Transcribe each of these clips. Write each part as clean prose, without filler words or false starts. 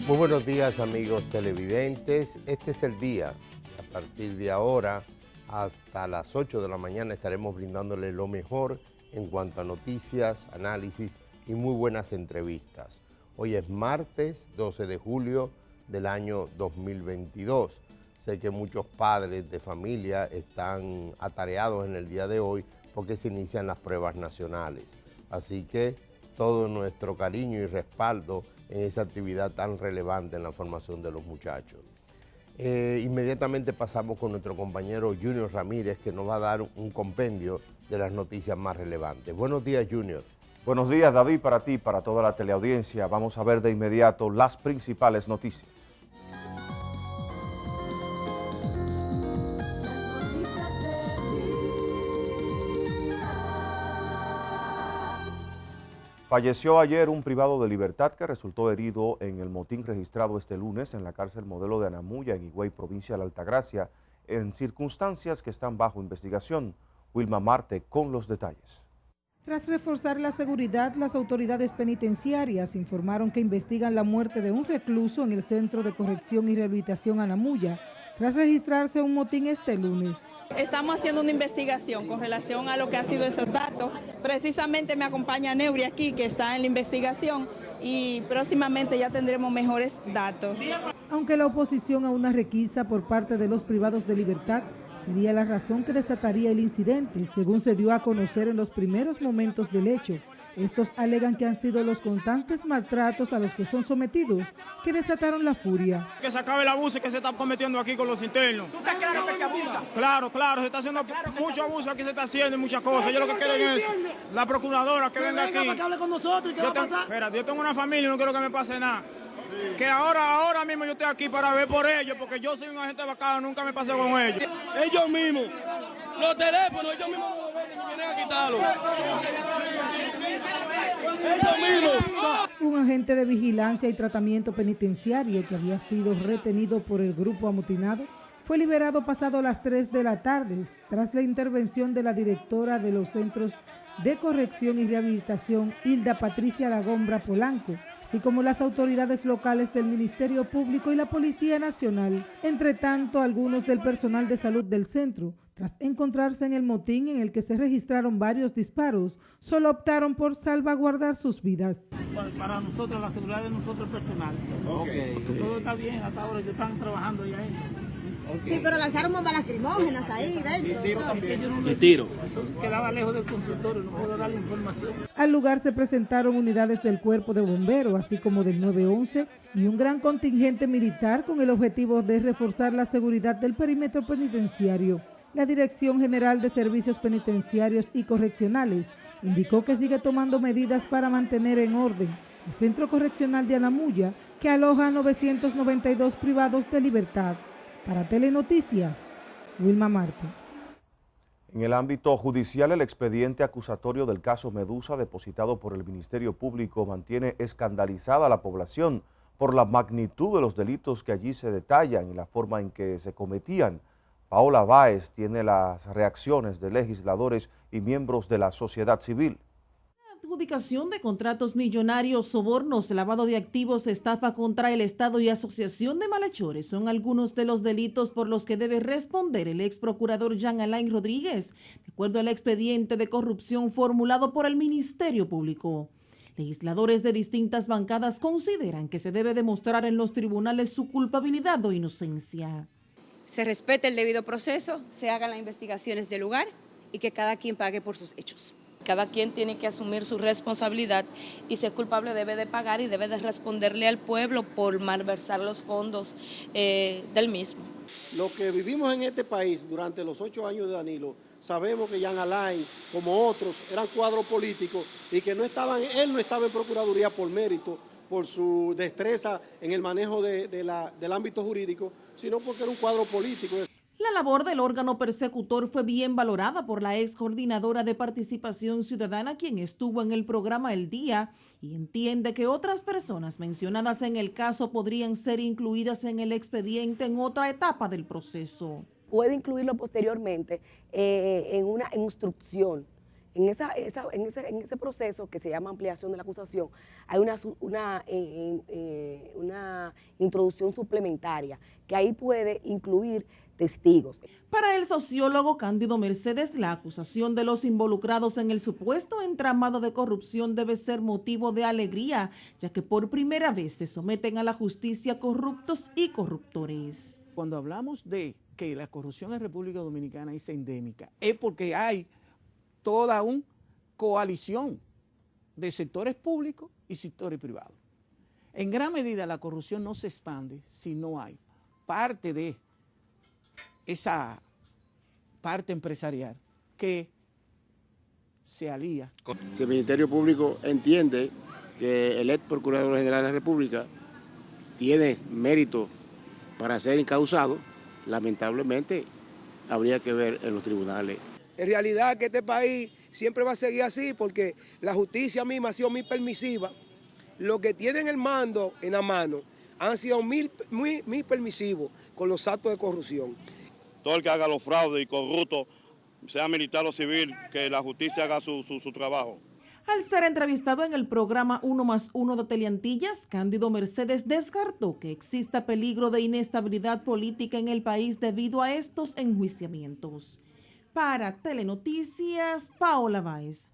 Muy buenos días, amigos televidentes. Este es el día. A partir de ahora hasta las 8 de la mañana estaremos brindándoles lo mejor en cuanto a noticias, análisis y muy buenas entrevistas. Hoy es martes 12 de julio del año 2022. Sé que muchos padres de familia están atareados en el día de hoy porque se inician las pruebas nacionales. Así que todo nuestro cariño y respaldo en esa actividad tan relevante en la formación de los muchachos. Inmediatamente pasamos con nuestro compañero Junior Ramírez, que nos va a dar un compendio de las noticias más relevantes. Buenos días, Junior. Buenos días, David, para ti, para toda la teleaudiencia. Vamos a ver de inmediato las principales noticias. Falleció ayer un privado de libertad que resultó herido en el motín registrado este lunes en la cárcel modelo de Anamuya, en Higüey, provincia de la Altagracia, en circunstancias que están bajo investigación. Wilma Marte con los detalles. Tras reforzar la seguridad, las autoridades penitenciarias informaron que investigan la muerte de un recluso en el Centro de Corrección y Rehabilitación Anamuya, tras registrarse un motín este lunes. Estamos haciendo una investigación con relación a lo que ha sido esos datos. Precisamente me acompaña Neuri aquí, que está en la investigación, y próximamente ya tendremos mejores datos. Aunque la oposición a una requisa por parte de los privados de libertad sería la razón que desataría el incidente, según se dio a conocer en los primeros momentos del hecho. Estos alegan que han sido los constantes maltratos a los que son sometidos que desataron la furia. Que se acabe el abuso que se está cometiendo aquí con los internos. ¿Tú estás claro que se abusa? Claro, se está haciendo mucho abuso aquí, se está haciendo y muchas cosas. Yo lo que quiero es la procuradora que venga aquí. Para que hable con nosotros, ¿y qué va a pasar? Espera, yo tengo una familia y no quiero que me pase nada. Que ahora mismo yo estoy aquí para ver por ellos, porque yo soy un agente bacano, nunca me pasé con ellos. Ellos mismos, los teléfonos, ellos mismos vienen a quitarlos. Ellos mismos. Un agente de vigilancia y tratamiento penitenciario que había sido retenido por el grupo amotinado fue liberado pasado las 3 de la tarde tras la intervención de la directora de los Centros de Corrección y Rehabilitación, Hilda Patricia Lagombra Polanco, así como las autoridades locales del Ministerio Público y la Policía Nacional. Entre tanto, algunos del personal de salud del centro, tras encontrarse en el motín en el que se registraron varios disparos, solo optaron por salvaguardar sus vidas. Para nosotros, la seguridad de nosotros personal. Okay. Todo está bien, hasta ahora ellos están trabajando ya ahí. Sí, pero lanzaron bombas lacrimógenas ahí dentro. Y tiro. Quedaba lejos del consultorio, no puedo darle información. Al lugar se presentaron unidades del Cuerpo de Bomberos, así como del 911 y un gran contingente militar con el objetivo de reforzar la seguridad del perímetro penitenciario. La Dirección General de Servicios Penitenciarios y Correccionales indicó que sigue tomando medidas para mantener en orden el Centro Correccional de Anamuya, que aloja a 992 privados de libertad. Para Telenoticias, Wilma Marte. En el ámbito judicial, el expediente acusatorio del caso Medusa depositado por el Ministerio Público mantiene escandalizada a la población por la magnitud de los delitos que allí se detallan y la forma en que se cometían. Paola Báez tiene las reacciones de legisladores y miembros de la sociedad civil. Adjudicación de contratos millonarios, sobornos, lavado de activos, estafa contra el Estado y asociación de malhechores son algunos de los delitos por los que debe responder el ex procurador Jean Alain Rodríguez, de acuerdo al expediente de corrupción formulado por el Ministerio Público. Legisladores de distintas bancadas consideran que se debe demostrar en los tribunales su culpabilidad o inocencia. Se respete el debido proceso, se hagan las investigaciones del lugar y que cada quien pague por sus hechos. Cada quien tiene que asumir su responsabilidad y si es culpable debe de pagar y debe de responderle al pueblo por malversar los fondos del mismo. Lo que vivimos en este país durante los 8 años de Danilo, sabemos que Jean Alain, como otros, eran cuadros políticos y que él no estaba en Procuraduría por mérito, por su destreza en el manejo del ámbito jurídico, sino porque era un cuadro político. La labor del órgano persecutor fue bien valorada por la ex coordinadora de Participación Ciudadana, quien estuvo en el programa El Día y entiende que otras personas mencionadas en el caso podrían ser incluidas en el expediente en otra etapa del proceso. Puede incluirlo posteriormente en una instrucción En ese proceso que se llama ampliación de la acusación, hay una introducción suplementaria que ahí puede incluir testigos. Para el sociólogo Cándido Mercedes, la acusación de los involucrados en el supuesto entramado de corrupción debe ser motivo de alegría, ya que por primera vez se someten a la justicia corruptos y corruptores. Cuando hablamos de que la corrupción en República Dominicana es endémica, es porque hay toda una coalición de sectores públicos y sectores privados. En gran medida la corrupción no se expande si no hay parte de esa parte empresarial que se alía. Si el Ministerio Público entiende que el ex Procurador General de la República tiene mérito para ser encausado, lamentablemente habría que ver en los tribunales. En realidad que este país siempre va a seguir así porque la justicia misma ha sido muy permisiva. Los que tienen el mando en la mano han sido muy permisivos con los actos de corrupción. Todo el que haga los fraudes y corruptos, sea militar o civil, que la justicia haga su trabajo. Al ser entrevistado en el programa 1+1 de Teleantillas, Cándido Mercedes descartó que exista peligro de inestabilidad política en el país debido a estos enjuiciamientos. Para Telenoticias, Paola Báez.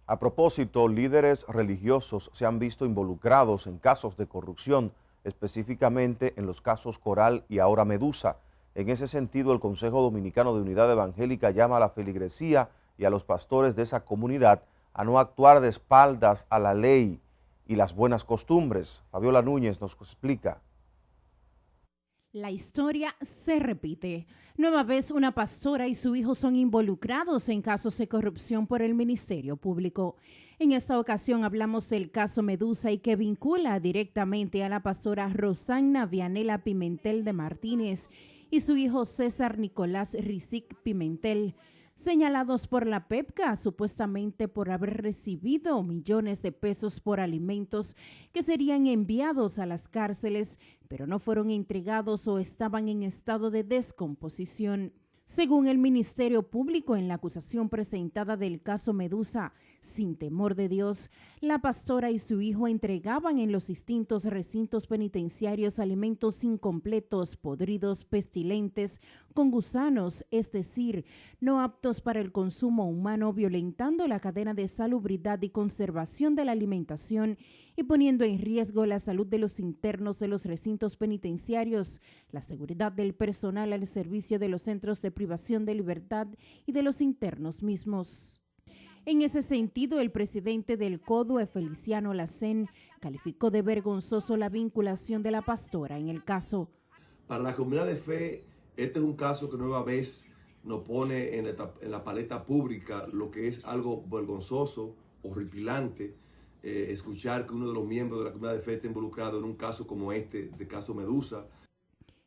A propósito, líderes religiosos se han visto involucrados en casos de corrupción, específicamente en los casos Coral y ahora Medusa. En ese sentido, el Consejo Dominicano de Unidad Evangélica llama a la feligresía y a los pastores de esa comunidad a no actuar de espaldas a la ley y las buenas costumbres. Fabiola Núñez nos explica. La historia se repite. Nueva vez una pastora y su hijo son involucrados en casos de corrupción por el Ministerio Público. En esta ocasión hablamos del caso Medusa y que vincula directamente a la pastora Rosana Vianela Pimentel de Martínez y su hijo César Nicolás Rizic Pimentel, señalados por la PEPCA supuestamente por haber recibido millones de pesos por alimentos que serían enviados a las cárceles, pero no fueron entregados o estaban en estado de descomposición. Según el Ministerio Público, en la acusación presentada del caso Medusa, sin temor de Dios, la pastora y su hijo entregaban en los distintos recintos penitenciarios alimentos incompletos, podridos, pestilentes, con gusanos, es decir, no aptos para el consumo humano, violentando la cadena de salubridad y conservación de la alimentación y poniendo en riesgo la salud de los internos de los recintos penitenciarios, la seguridad del personal al servicio de los centros de privación de libertad y de los internos mismos. En ese sentido, el presidente del CODUE, Feliciano Lacén, calificó de vergonzoso la vinculación de la pastora en el caso. Para la comunidad de fe, este es un caso que nueva vez nos pone en la paleta pública lo que es algo vergonzoso, horripilante, escuchar que uno de los miembros de la comunidad de fe esté involucrado en un caso como este, de caso Medusa.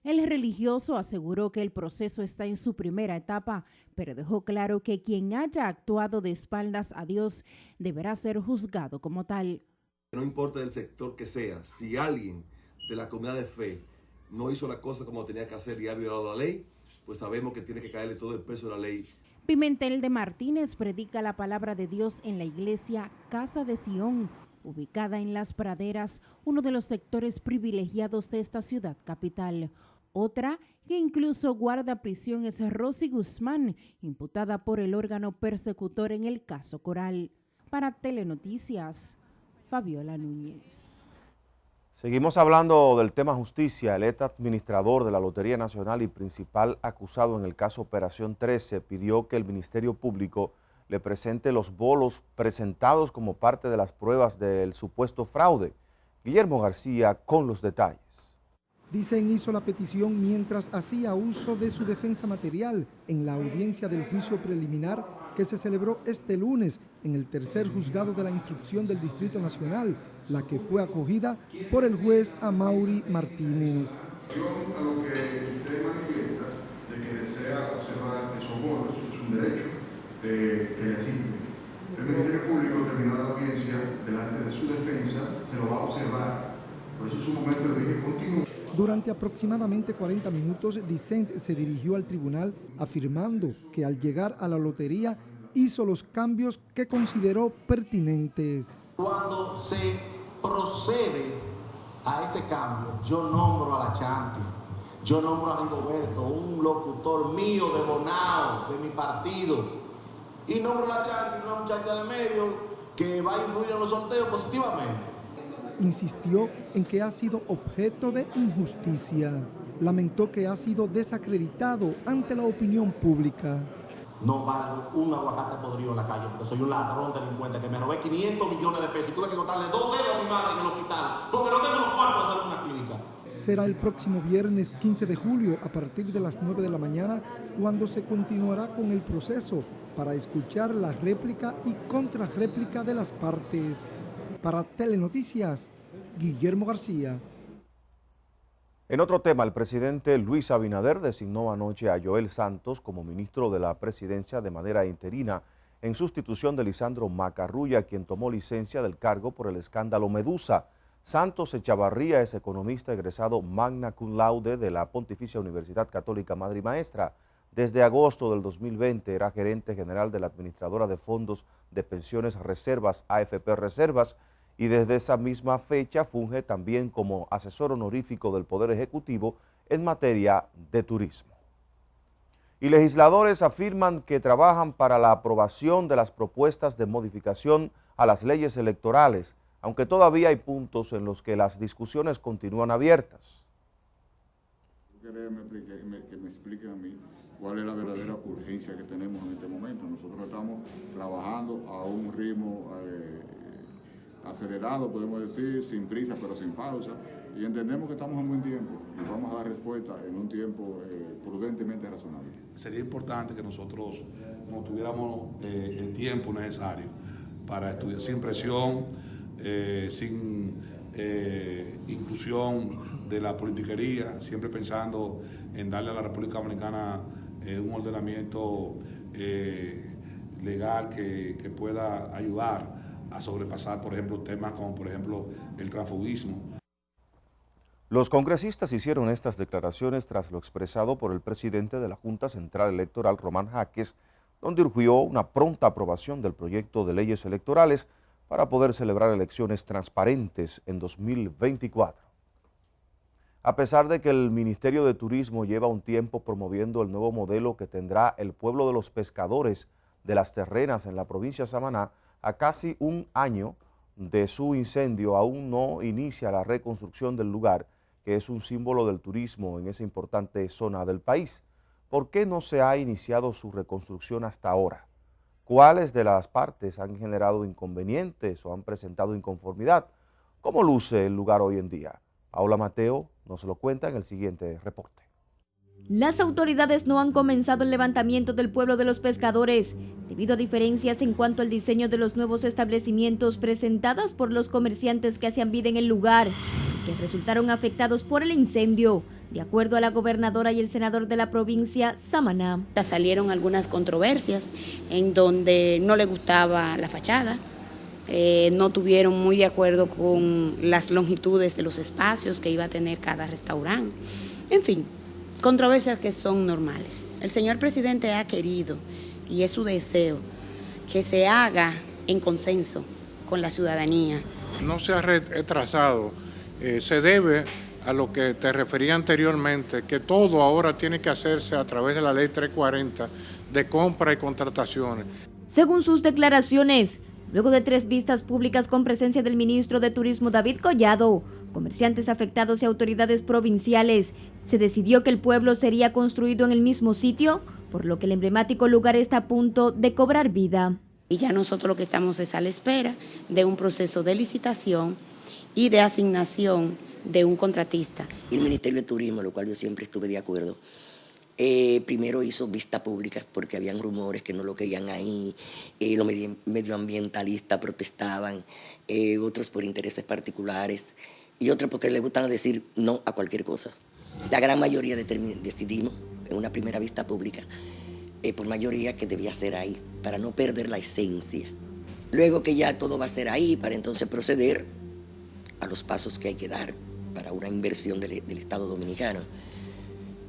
El religioso aseguró que el proceso está en su primera etapa, pero dejó claro que quien haya actuado de espaldas a Dios deberá ser juzgado como tal. No importa del sector que sea, si alguien de la comunidad de fe no hizo la cosa como tenía que hacer y ha violado la ley, pues sabemos que tiene que caerle todo el peso de la ley. Pimentel de Martínez predica la palabra de Dios en la iglesia Casa de Sion, ubicada en Las Praderas, uno de los sectores privilegiados de esta ciudad capital. Otra que incluso guarda prisión es Rosy Guzmán, imputada por el órgano persecutor en el caso Coral. Para Telenoticias, Fabiola Núñez. Seguimos hablando del tema justicia. El ex administrador de la Lotería Nacional y principal acusado en el caso Operación 13 pidió que el Ministerio Público le presente los bolos presentados como parte de las pruebas del supuesto fraude. Guillermo García con los detalles. Dicen hizo la petición mientras hacía uso de su defensa material en la audiencia del juicio preliminar que se celebró este lunes en el tercer juzgado de la instrucción del Distrito Nacional, la que fue acogida por el juez Amaury Martínez. A lo que usted manifiesta de que desea observar esos bonos, es un derecho que le asiste. El Ministerio Público, terminada la audiencia, delante de su defensa, se lo va a observar. Por eso en su momento le dije continúe. Durante aproximadamente 40 minutos, Dicens se dirigió al tribunal afirmando que al llegar a la lotería hizo los cambios que consideró pertinentes. Cuando se procede a ese cambio, yo nombro a la Chanti, yo nombro a Rigoberto, un locutor mío de Bonao, de mi partido, y nombro a la Chanti, una muchacha del medio que va a influir en los sorteos positivamente. Insistió en que ha sido objeto de injusticia. Lamentó que ha sido desacreditado ante la opinión pública. No valgo un aguacate podrido en la calle porque soy un ladrón delincuente que me robé 500 millones de pesos y tuve que cortarle 2 dedos a mi madre en el hospital porque no tengo los cuartos para hacer una clínica. Será el próximo viernes 15 de julio a partir de las 9 de la mañana cuando se continuará con el proceso para escuchar la réplica y contrarréplica de las partes. Para Telenoticias, Guillermo García. En otro tema, el presidente Luis Abinader designó anoche a Joel Santos como ministro de la presidencia de manera interina en sustitución de Lisandro Macarrulla, quien tomó licencia del cargo por el escándalo Medusa. Santos Echavarría es economista egresado magna cum laude de la Pontificia Universidad Católica Madre y Maestra. Desde agosto del 2020 era gerente general de la administradora de fondos de pensiones reservas, AFP Reservas, y desde esa misma fecha funge también como asesor honorífico del Poder Ejecutivo en materia de turismo. Y legisladores afirman que trabajan para la aprobación de las propuestas de modificación a las leyes electorales, aunque todavía hay puntos en los que las discusiones continúan abiertas. Que me expliquen a mí cuál es la verdadera urgencia que tenemos en este momento. Nosotros estamos trabajando a un ritmo acelerado, podemos decir, sin prisa pero sin pausa, y entendemos que estamos en buen tiempo y vamos a dar respuesta en un tiempo prudentemente razonable. Sería importante que nosotros no tuviéramos el tiempo necesario para estudiar sin presión, sin inclusión de la politiquería, siempre pensando en darle a la República Dominicana un ordenamiento legal que pueda ayudar a sobrepasar, por ejemplo, temas como, por ejemplo, el transfugismo. Los congresistas hicieron estas declaraciones tras lo expresado por el presidente de la Junta Central Electoral, Román Jaques, donde urgió una pronta aprobación del proyecto de leyes electorales para poder celebrar elecciones transparentes en 2024. A pesar de que el Ministerio de Turismo lleva un tiempo promoviendo el nuevo modelo que tendrá el pueblo de los pescadores de las Terrenas en la provincia de Samaná, a casi un año de su incendio aún no inicia la reconstrucción del lugar, que es un símbolo del turismo en esa importante zona del país. ¿Por qué no se ha iniciado su reconstrucción hasta ahora? ¿Cuáles de las partes han generado inconvenientes o han presentado inconformidad? ¿Cómo luce el lugar hoy en día? Paula Mateo nos lo cuenta en el siguiente reporte. Las autoridades no han comenzado el levantamiento del pueblo de los pescadores, debido a diferencias en cuanto al diseño de los nuevos establecimientos presentadas por los comerciantes que hacían vida en el lugar, que resultaron afectados por el incendio, de acuerdo a la gobernadora y el senador de la provincia, Samaná. Salieron algunas controversias en donde no le gustaba la fachada, no tuvieron muy de acuerdo con las longitudes de los espacios que iba a tener cada restaurante, en fin. Controversias que son normales. El señor presidente ha querido, y es su deseo, que se haga en consenso con la ciudadanía. No se ha retrasado, se debe a lo que te refería anteriormente, que todo ahora tiene que hacerse a través de la ley 340 de compra y contrataciones. Según sus declaraciones, luego de 3 vistas públicas con presencia del ministro de Turismo David Collado, comerciantes afectados y autoridades provinciales, se decidió que el pueblo sería construido en el mismo sitio, por lo que el emblemático lugar está a punto de cobrar vida. Y ya nosotros lo que estamos es a la espera de un proceso de licitación y de asignación de un contratista. El Ministerio de Turismo, lo cual yo siempre estuve de acuerdo, primero hizo vista pública porque habían rumores que no lo querían ahí, los medioambientalistas protestaban, otros por intereses particulares y otros porque les gustan decir no a cualquier cosa. La gran mayoría decidimos en una primera vista pública, por mayoría, que debía ser ahí, para no perder la esencia. Luego que ya todo va a ser ahí, para entonces proceder a los pasos que hay que dar para una inversión del Estado Dominicano.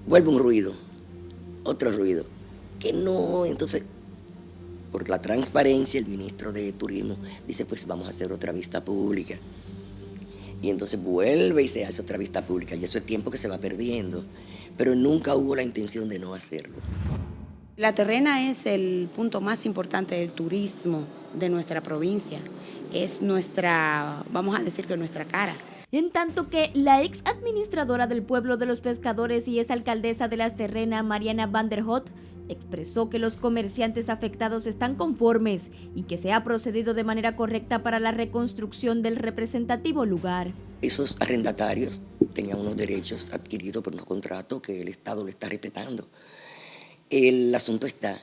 Vuelve un ruido, otro ruido, que no, entonces por la transparencia, el ministro de Turismo dice, pues vamos a hacer otra vista pública. Y entonces vuelve y se hace otra vista pública, y eso es tiempo que se va perdiendo, pero nunca hubo la intención de no hacerlo. La Terrena es el punto más importante del turismo de nuestra provincia. Es nuestra, vamos a decir que nuestra cara. En tanto que la ex administradora del pueblo de los pescadores y ex alcaldesa de La Terrena, Mariana van der Hout, expresó que los comerciantes afectados están conformes y que se ha procedido de manera correcta para la reconstrucción del representativo lugar. Esos arrendatarios tenían unos derechos adquiridos por unos contratos que el Estado le está respetando. El asunto está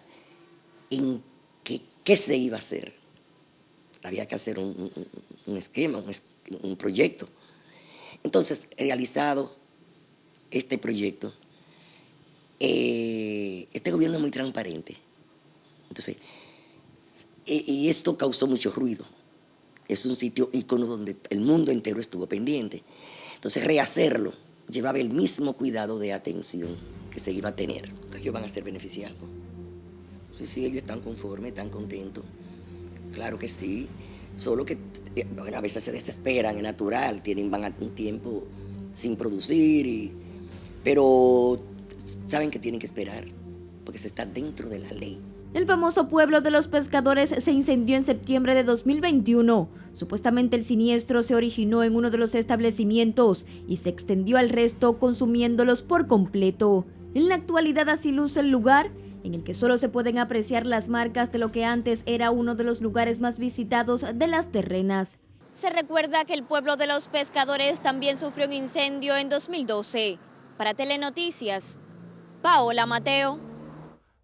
en qué se iba a hacer. Había que hacer un esquema, un proyecto. Entonces, realizado este proyecto, este gobierno es muy transparente. Entonces, y esto causó mucho ruido. Es un sitio ícono donde el mundo entero estuvo pendiente. Entonces, rehacerlo llevaba el mismo cuidado de atención que se iba a tener. Ellos van a ser beneficiados. Sí, ellos están conformes, están contentos. Claro que sí. Solo que bueno, a veces se desesperan, es natural, van a un tiempo sin producir, pero saben que tienen que esperar, porque se está dentro de la ley. El famoso pueblo de los pescadores se incendió en septiembre de 2021. Supuestamente el siniestro se originó en uno de los establecimientos y se extendió al resto, consumiéndolos por completo. En la actualidad así luce el lugar, en el que solo se pueden apreciar las marcas de lo que antes era uno de los lugares más visitados de Las Terrenas. Se recuerda que el pueblo de los pescadores también sufrió un incendio en 2012. Para Telenoticias, Paola Mateo.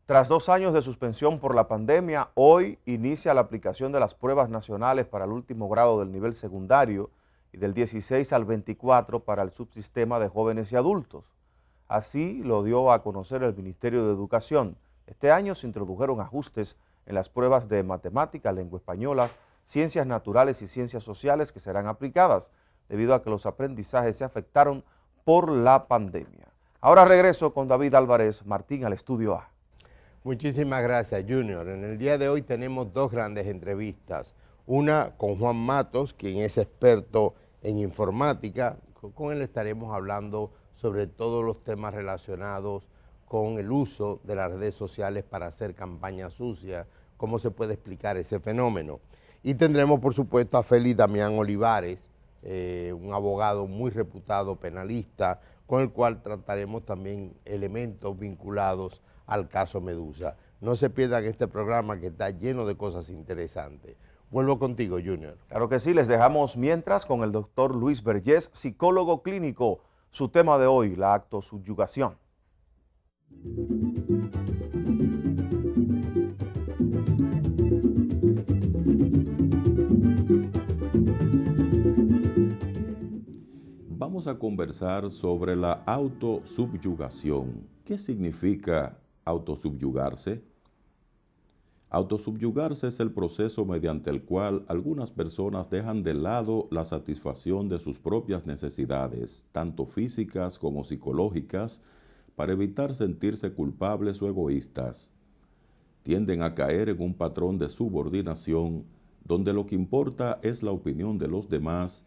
Tras 2 años de suspensión por la pandemia, hoy inicia la aplicación de las pruebas nacionales para el último grado del nivel secundario y del 16 al 24 para el subsistema de jóvenes y adultos. Así lo dio a conocer el Ministerio de Educación. Este año se introdujeron ajustes en las pruebas de matemática, lengua española, ciencias naturales y ciencias sociales que serán aplicadas, debido a que los aprendizajes se afectaron por la pandemia. Ahora regreso con David Álvarez Martín al Estudio A. Muchísimas gracias, Junior. En el día de hoy tenemos 2 grandes entrevistas. Una con Juan Matos, quien es experto en informática. Con él estaremos hablando sobre todos los temas relacionados con el uso de las redes sociales para hacer campañas sucias, cómo se puede explicar ese fenómeno. Y tendremos, por supuesto, a Félix Damián Olivares, un abogado muy reputado, penalista, con el cual trataremos también elementos vinculados al caso Medusa. No se pierdan este programa que está lleno de cosas interesantes. Vuelvo contigo, Junior. Claro que sí, les dejamos mientras con el doctor Luis Vergés, psicólogo clínico. Su tema de hoy, la autosubyugación. Vamos a conversar sobre la autosubyugación. ¿Qué significa autosubyugarse? Autosubyugarse es el proceso mediante el cual algunas personas dejan de lado la satisfacción de sus propias necesidades, tanto físicas como psicológicas, para evitar sentirse culpables o egoístas. Tienden a caer en un patrón de subordinación, donde lo que importa es la opinión de los demás,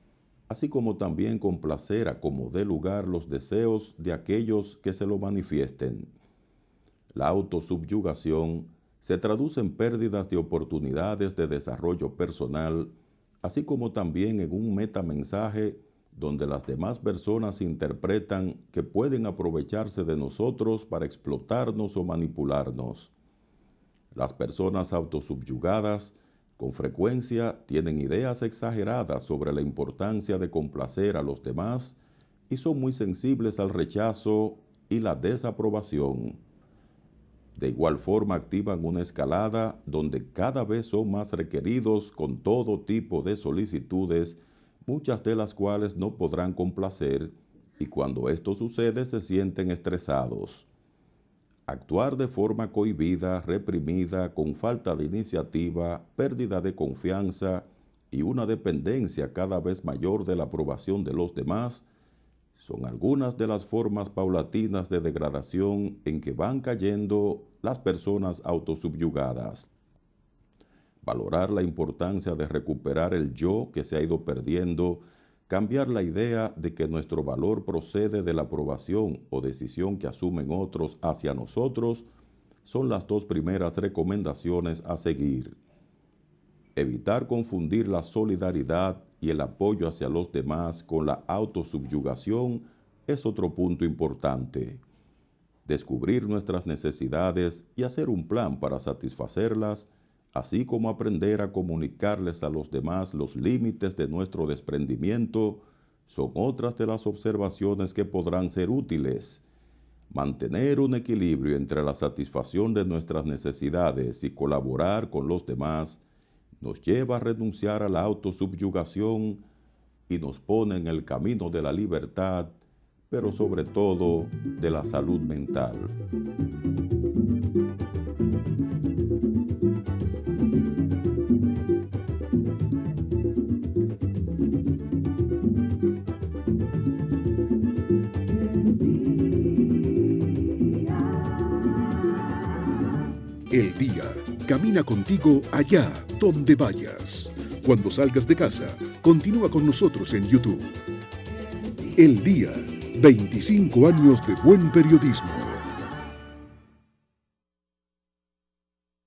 así como también complacer a como dé lugar los deseos de aquellos que se lo manifiesten. La autosubyugación se traduce en pérdidas de oportunidades de desarrollo personal, así como también en un metamensaje donde las demás personas interpretan que pueden aprovecharse de nosotros para explotarnos o manipularnos. Las personas autosubyugadas con frecuencia tienen ideas exageradas sobre la importancia de complacer a los demás y son muy sensibles al rechazo y la desaprobación. De igual forma activan una escalada donde cada vez son más requeridos con todo tipo de solicitudes, muchas de las cuales no podrán complacer, y cuando esto sucede se sienten estresados. Actuar de forma cohibida, reprimida, con falta de iniciativa, pérdida de confianza y una dependencia cada vez mayor de la aprobación de los demás son algunas de las formas paulatinas de degradación en que van cayendo las personas autosubyugadas. valorar la importancia de recuperar el yo que se ha ido perdiendo, cambiar la idea de que nuestro valor procede de la aprobación o decisión que asumen otros hacia nosotros, son las dos primeras recomendaciones a seguir. Evitar confundir la solidaridad y el apoyo hacia los demás con la autosubyugación es otro punto importante. Descubrir nuestras necesidades y hacer un plan para satisfacerlas, así como aprender a comunicarles a los demás los límites de nuestro desprendimiento, son otras de las observaciones que podrán ser útiles. Mantener un equilibrio entre la satisfacción de nuestras necesidades y colaborar con los demás nos lleva a renunciar a la autosubyugación y nos pone en el camino de la libertad, pero sobre todo de la salud mental. El día camina contigo allá donde vayas. Cuando salgas de casa, continúa con nosotros en YouTube. El día, 25 años de buen periodismo.